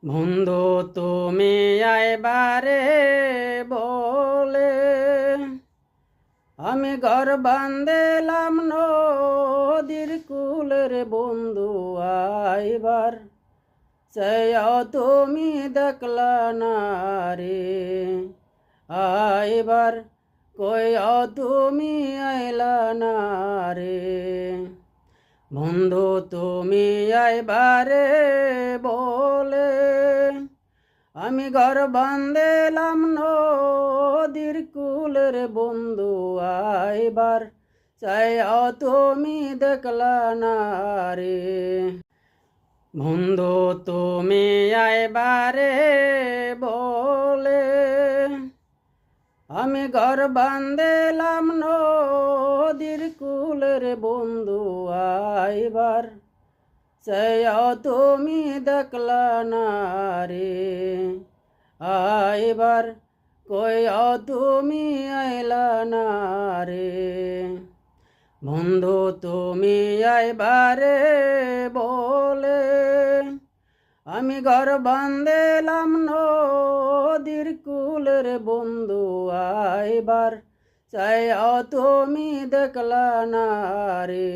বন্ধু তুমি আইবারে বলে আমি ঘর বান্ধিলাম নদীর কুলের বন্ধু আইবার চাইও তুমি দেখলা না রে আইবার কইও তুমি আইলা না রে বন্ধু তুমি আইবারে বলে আমি ঘর বান্ধিলাম নদীর কুলের বন্ধু আইবার চাইও তুমি দেখলা না রে বন্ধু তুমি আইবারে বলে আমি ঘর বান্ধিলাম নদীর কুলের বন্ধু আইবার চাইও তুমি দেখলা না রে আইবার কইও তুমি আইলা না রে বন্ধু তুমি আইবারে বলে আমি ঘর বান্ধিলাম নদীর কুলের বন্ধু আইবার চাইও তুমি দেখলা না রে।